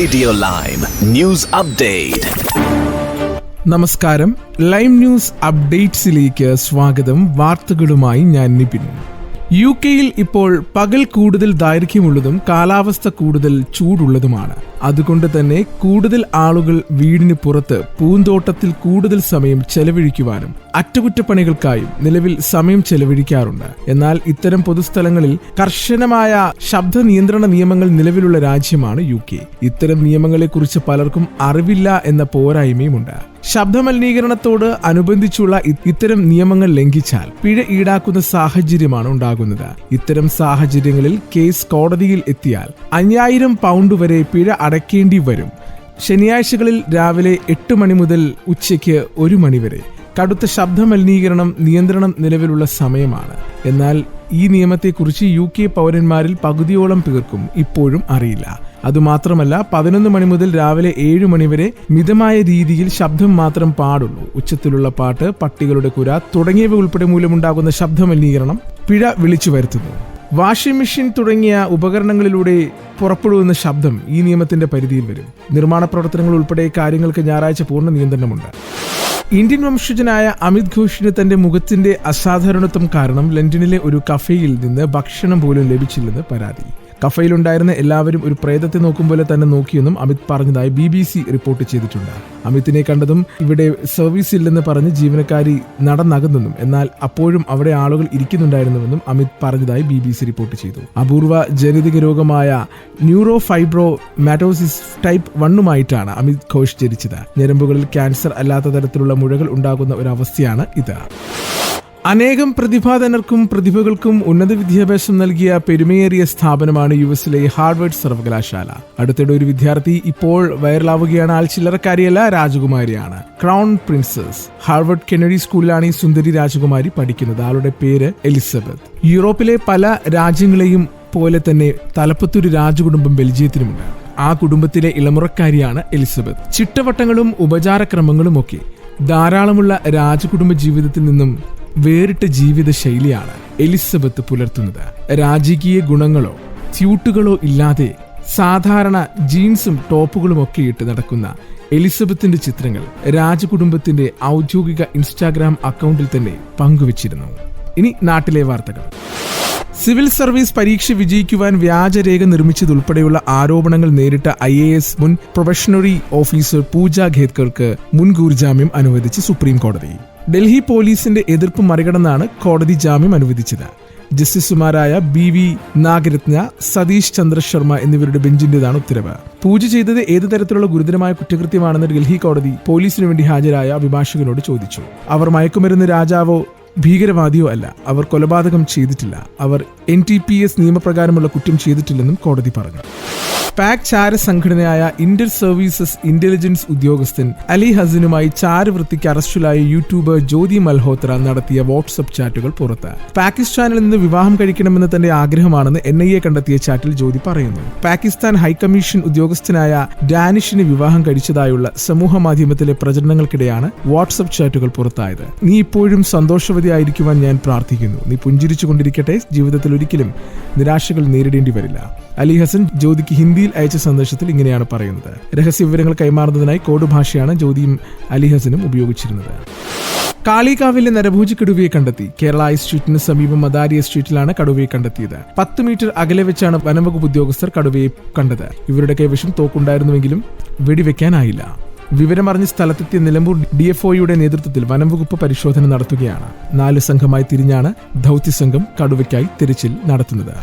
Radio lime news update. നമസ്കാരം, lime news അപ്ഡേറ്റ്സിലേക്ക് സ്വാഗതം. വാർത്തകളുമായി ഞാൻ നിപിൻ. UK-യിൽ ഇപ്പോൾ പകൽ കൂടുതൽ ദൈർഘ്യമുള്ളതും കാലാവസ്ഥ കൂടുതൽ ചൂടുള്ളതുമാണ്. അതുകൊണ്ട് തന്നെ കൂടുതൽ ആളുകൾ വീടിന് പുറത്ത് പൂന്തോട്ടത്തിൽ കൂടുതൽ സമയം ചെലവഴിക്കുവാനും അറ്റകുറ്റപ്പണികൾക്കായും നിലവിൽ സമയം ചെലവഴിക്കാറുണ്ട്. എന്നാൽ ഇത്തരം പൊതുസ്ഥലങ്ങളിൽ കർശനമായ ശബ്ദ നിയന്ത്രണ നിയമങ്ങൾ നിലവിലുള്ള രാജ്യമാണ് UK. ഇത്തരം നിയമങ്ങളെക്കുറിച്ച് പലർക്കും അറിവില്ല എന്ന പോരായ്മയുമുണ്ട്. ശബ്ദമലിനീകരണത്തോട് അനുബന്ധിച്ചുള്ള ഇത്തരം നിയമങ്ങൾ ലംഘിച്ചാൽ പിഴ ഈടാക്കുന്ന സാഹചര്യമാണ് ഉണ്ടാകുന്നത്. ഇത്തരം സാഹചര്യങ്ങളിൽ കേസ് കോടതിയിൽ എത്തിയാൽ 5000 പൗണ്ട് വരെ പിഴ അടയ്ക്കേണ്ടി വരും. ശനിയാഴ്ചകളിൽ രാവിലെ 8 മണി മുതൽ ഉച്ചയ്ക്ക് 1 മണി വരെ കടുത്ത ശബ്ദമലിനീകരണം നിയന്ത്രണം നിലവിലുള്ള സമയമാണ്. എന്നാൽ ഈ നിയമത്തെക്കുറിച്ച് UK പൗരന്മാരിൽ പകുതിയോളം പേർക്കും ഇപ്പോഴും അറിയില്ല. അതുമാത്രമല്ല, 11 മണി മുതൽ രാവിലെ 7 മണി വരെ മിതമായ രീതിയിൽ ശബ്ദം മാത്രം പാടുള്ളൂ. ഉച്ചത്തിലുള്ള പാട്ട്, പട്ടികളുടെ കുര തുടങ്ങിയവ ഉൾപ്പെടെ മൂലമുണ്ടാകുന്ന ശബ്ദമലിനീകരണം പിഴ വിളിച്ചു വരുത്തുന്നു. വാഷിംഗ് മെഷീൻ തുടങ്ങിയ ഉപകരണങ്ങളിലൂടെ പുറപ്പെടുന്ന ശബ്ദം ഈ നിയമത്തിന്റെ പരിധിയിൽ വരും. നിർമ്മാണ പ്രവർത്തനങ്ങൾ ഉൾപ്പെടെ കാര്യങ്ങൾക്ക് ഞായറാഴ്ച പൂർണ്ണ നിയന്ത്രണമുണ്ട്. ഇന്ത്യൻ വംശജനായ അമിത് ഘോഷിന് തന്റെ മുഖത്തിന്റെ അസാധാരണത്വം കാരണം ലണ്ടനിലെ ഒരു കഫേയിൽ നിന്ന് ഭക്ഷണം പോലും ലഭിച്ചില്ലെന്ന് പരാതി. കഫയിലുണ്ടായിരുന്ന എല്ലാവരും ഒരു പ്രേതത്തെ നോക്കും പോലെ തന്നെ നോക്കിയെന്നും അമിത് പറഞ്ഞതായി BBC റിപ്പോർട്ട് ചെയ്തിട്ടുണ്ട്. അമിതിനെ കണ്ടതും ഇവിടെ സർവീസ് ഇല്ലെന്ന് പറഞ്ഞ് ജീവനക്കാരി നടന്നകന്നെന്നും എന്നാൽ അപ്പോഴും അവിടെ ആളുകൾ ഇരിക്കുന്നുണ്ടായിരുന്നുവെന്നും അമിത് പറഞ്ഞതായി BBC റിപ്പോർട്ട് ചെയ്തു. അപൂർവ ജനിതക രോഗമായ ന്യൂറോഫൈബ്രോമാറ്റോസിസ് ടൈപ്പ് 1 അമിത് ഘോഷ് ജനിച്ചത്. ഞരമ്പുകളിൽ ക്യാൻസർ അല്ലാത്ത തരത്തിലുള്ള മുഴകൾ ഉണ്ടാകുന്ന ഒരു അവസ്ഥയാണ് ഇത്. അനേകം പ്രതിഭാധനർക്കും പ്രതിഭകൾക്കും ഉന്നത വിദ്യാഭ്യാസം നൽകിയ പെരുമയേറിയ സ്ഥാപനമാണ് US-ലെ ഹാർവർഡ് സർവകലാശാല. അടുത്തിടെ ഒരു വിദ്യാർത്ഥി ഇപ്പോൾ വൈറലാവുകയാണ്. ആൾ ചില്ലറക്കാരിയല്ല, രാജകുമാരിയാണ്. Crown princess. ഹാർവർഡ് കെന്നഡി സ്കൂളിലാണ് ഈ സുന്ദരി രാജകുമാരി പഠിക്കുന്നത്. ആളുടെ പേര് എലിസബത്ത്. യൂറോപ്പിലെ പല രാജ്യങ്ങളെയും പോലെ തന്നെ തലപ്പത്തൊരു രാജകുടുംബം ബെൽജിയത്തിനുമുണ്ട്. ആ കുടുംബത്തിലെ ഇളമുറക്കാരിയാണ് എലിസബത്ത്. ചിട്ടവട്ടങ്ങളും ഉപചാരക്രമങ്ങളും ഒക്കെ ധാരാളമുള്ള രാജകുടുംബ ജീവിതത്തിൽ നിന്നും വേറിട്ട ജീവിത ശൈലിയാണ് എലിസബത്ത് പുലർത്തുന്നത്. രാജകീയ ഗുണങ്ങളോ സ്യൂട്ടുകളോ ഇല്ലാതെ സാധാരണ ജീൻസും ടോപ്പുകളും ഒക്കെ ഇട്ട് നടക്കുന്ന എലിസബത്തിന്റെ ചിത്രങ്ങൾ രാജകുടുംബത്തിന്റെ ഔദ്യോഗിക ഇൻസ്റ്റാഗ്രാം അക്കൗണ്ടിൽ തന്നെ പങ്കുവച്ചിരുന്നു. ഇനി നാട്ടിലെ വാർത്തകൾ. സിവിൽ സർവീസ് പരീക്ഷ വിജയിക്കുവാൻ വ്യാജരേഖ നിർമ്മിച്ചതുൾപ്പെടെയുള്ള ആരോപണങ്ങൾ നേരിട്ട IAS മുൻ പ്രൊബഷണറി ഓഫീസർ പൂജ ഖേദ്കർക്ക് മുൻകൂർ ജാമ്യം അനുവദിച്ച് സുപ്രീം കോടതി. ഡൽഹി പോലീസിന്റെ എതിർപ്പ് മറികടന്നാണ് കോടതി ജാമ്യം അനുവദിച്ചത്. ജസ്റ്റിസുമാരായ BV നാഗരത്ന, സതീഷ് ചന്ദ്ര ശർമ്മ എന്നിവരുടെ ബെഞ്ചിന്റേതാണ് ഉത്തരവ്. പൂജ ചെയ്തത് ഏതു തരത്തിലുള്ള ഗുരുതരമായ കുറ്റകൃത്യമാണെന്ന് ഡൽഹി കോടതി പോലീസിനു വേണ്ടി ഹാജരായ അഭിഭാഷകനോട് ചോദിച്ചു. അവർ മയക്കുമരുന്ന് രാജാവോ ഭീകരവാദിയോ അല്ല. അവർ കൊലപാതകം ചെയ്തിട്ടില്ല. അവർ NTPS നിയമപ്രകാരമുള്ള കുറ്റം ചെയ്തിട്ടില്ലെന്നും കോടതി പറഞ്ഞു. പാക് ചാര സംഘടനയായ ഇന്റർ സർവീസസ് ഇന്റലിജൻസ് ഉദ്യോഗസ്ഥൻ അലി ഹസനുമായി ചാരവൃത്തിക്ക് അറസ്റ്റിലായ യൂട്യൂബർ ജ്യോതി മൽഹോത്ര നടത്തിയ വാട്സ്ആപ്പ് ചാറ്റുകൾ പുറത്ത്. പാകിസ്ഥാനിൽ നിന്ന് വിവാഹം കഴിക്കണമെന്ന് തന്റെ ആഗ്രഹമാണെന്ന് NIA കണ്ടെത്തിയ ചാറ്റിൽ ജ്യോതി പറയുന്നു. പാകിസ്ഥാൻ ഹൈക്കമ്മീഷൻ ഉദ്യോഗസ്ഥനായ ഡാനിഷിന് വിവാഹം കഴിച്ചതായുള്ള സമൂഹ മാധ്യമത്തിലെ പ്രചരണങ്ങൾക്കിടെയാണ് വാട്സ്ആപ്പ് ചാറ്റുകൾ പുറത്തായത്. നീ ഇപ്പോഴും സന്തോഷവതിയായിരിക്കുവാൻ ഞാൻ പ്രാർത്ഥിക്കുന്നു. നീ പുഞ്ചിരിച്ചുകൊണ്ടിരിക്കട്ടെ. ജീവിതത്തിൽ ഒരിക്കലും നിരാശകൾ നേരിടേണ്ടി വരില്ല. അലി ഹസൻ ജ്യോതിക്ക് ഹിന്ദിയിൽ അയച്ച സന്ദേശത്തിൽ ഇങ്ങനെയാണ് പറയുന്നത്. രഹസ്യ വിവരങ്ങൾ കൈമാറുന്നതിനായി കോഡ് ഭാഷയാണ് ജ്യോതിയും അലി ഹസനും ഉപയോഗിച്ചിരുന്നത്. കാളികാവിലെ നരഭോജി കടുവയെ കണ്ടെത്തി. കേരള എസ്റ്റേറ്റിന് സമീപം മദാരി എസ്റ്റേറ്റിലാണ് കടുവയെ കണ്ടെത്തിയത്. 10 മീറ്റർ അകലെ വെച്ചാണ് വനംവകുപ്പ് ഉദ്യോഗസ്ഥർ കടുവയെ കണ്ടത്. ഇവരുടെ കൈവശം തോക്കുണ്ടായിരുന്നുവെങ്കിലും വെടിവെക്കാനായില്ല. വിവരമറിഞ്ഞ് സ്ഥലത്തെത്തിയ നിലമ്പൂർ DFOയുടെ നേതൃത്വത്തിൽ വനംവകുപ്പ് പരിശോധന നടത്തുകയാണ്. 4 സംഘമായി തിരിഞ്ഞാണ് ദൌത്യസംഘം കടുവയ്ക്കായി തിരച്ചിൽ നടത്തുന്നത്.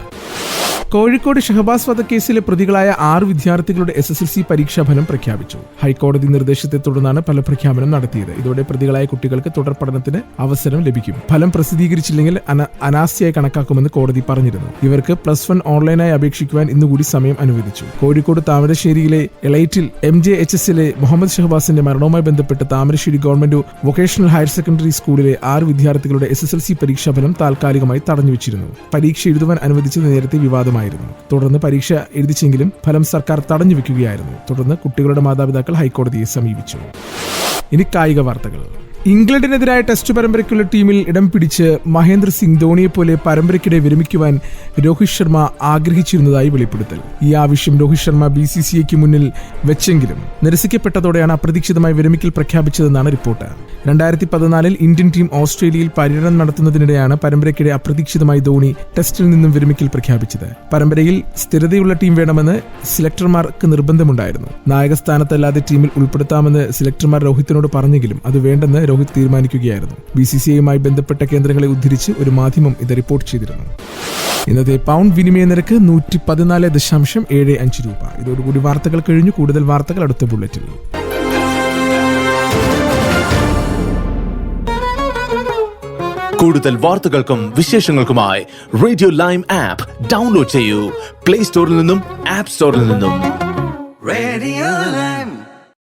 കോഴിക്കോട് ഷഹബാസ് വധക്കേസിലെ പ്രതികളായ 6 വിദ്യാർത്ഥികളുടെ SSLC പരീക്ഷാഫലം പ്രഖ്യാപിച്ചു. ഹൈക്കോടതി നിർദ്ദേശത്തെ തുടർന്നാണ് ഫലപ്രഖ്യാപനം നടത്തിയത്. ഇതോടെ പ്രതികളായ കുട്ടികൾക്ക് തുടർ പഠനത്തിന് അവസരം ലഭിക്കും. ഫലം പ്രസിദ്ധീകരിച്ചില്ലെങ്കിൽ അനാസ്ഥയായി കണക്കാക്കുമെന്ന് കോടതി പറഞ്ഞിരുന്നു. ഇവർക്ക് +1 ഓൺലൈനായി അപേക്ഷിക്കുവാൻ ഇന്നുകൂടി സമയം അനുവദിച്ചു. കോഴിക്കോട് താമരശ്ശേരിയിലെ എളൈറ്റിൽ MJHSലെ മുഹമ്മദ് ഷഹബാസിന്റെ മരണവുമായി ബന്ധപ്പെട്ട് Thamarassery government vocational higher secondary സ്കൂളിലെ 6 വിദ്യാർത്ഥികളുടെ SSLC പരീക്ഷാഫലം താൽക്കാലികമായി തടഞ്ഞുവച്ചിരുന്നു. പരീക്ഷ എഴുതുവാൻ അനുവദിച്ചത് നേരത്തെ വിവാദമായി. തുടർന്ന് പരീക്ഷ എഴുതിച്ചെങ്കിലും ഫലം സർക്കാർ തടഞ്ഞു വെക്കുകയായിരുന്നു. തുടർന്ന് കുട്ടികളുടെ മാതാപിതാക്കൾ ഹൈക്കോടതിയെ സമീപിച്ചു. ഇനി കായിക വാർത്തകൾ. ഇംഗ്ലണ്ടിനെതിരായ ടെസ്റ്റ് പരമ്പരയ്ക്കുള്ള ടീമിൽ ഇടം പിടിച്ച് മഹേന്ദ്ര സിംഗ് ധോണിയെപ്പോലെ പരമ്പരയ്ക്കിടെ വിരമിക്കുവാൻ രോഹിത് ശർമ്മ ആഗ്രഹിച്ചിരുന്നതായി വെളിപ്പെടുത്തൽ. ഈ ആവശ്യം രോഹിത് ശർമ്മ BCCIക്ക് മുന്നിൽ വെച്ചെങ്കിലും നിരസിക്കപ്പെട്ടതോടെയാണ് അപ്രതീക്ഷിതമായി വിരമിക്കൽ പ്രഖ്യാപിച്ചതെന്നാണ് റിപ്പോർട്ട്. 2014 ഇന്ത്യൻ ടീം ഓസ്ട്രേലിയയിൽ പര്യടനം നടത്തുന്നതിനിടെയാണ് പരമ്പരയ്ക്കിടെ അപ്രതീക്ഷിതമായി ധോണി ടെസ്റ്റിൽ നിന്നും വിരമിക്കൽ പ്രഖ്യാപിച്ചത്. പരമ്പരയിൽ സ്ഥിരതയുള്ള ടീം വേണമെന്ന് സെലക്ടർമാർക്ക് നിർബന്ധമുണ്ടായിരുന്നു. നായകസ്ഥാനത്തല്ലാതെ ടീമിൽ ഉൾപ്പെടുത്താമെന്ന് സെലക്ടർമാർ രോഹിത്തിനോട് പറഞ്ഞെങ്കിലും അത് വേണ്ടെന്ന് രോഹിത് തീരുമാനിക്കുകയായിരുന്നു. BCCIയുമായി ബന്ധപ്പെട്ട കേന്ദ്രങ്ങളെ ഉദ്ധരിച്ച് ഒരു മാധ്യമം ഇത് റിപ്പോർട്ട് ചെയ്തിരുന്നു. ഇന്നത്തെ പൗണ്ട് വിനിമയ നിരക്ക് 114.75 രൂപ. ഇതോടുകൂടി വാർത്തകൾ കഴിഞ്ഞു. കൂടുതൽ വാർത്തകൾ അടുത്ത ബുള്ളറ്റിൽ. കൂടുതൽ വാർത്തകൾക്കും വിശേഷങ്ങൾക്കുമായി റേഡിയോ ലൈം ആപ്പ് ഡൗൺലോഡ് ചെയ്യൂ. പ്ലേ സ്റ്റോറിൽ നിന്നും ആപ്പ് സ്റ്റോറിൽ നിന്നും. Radio Lime.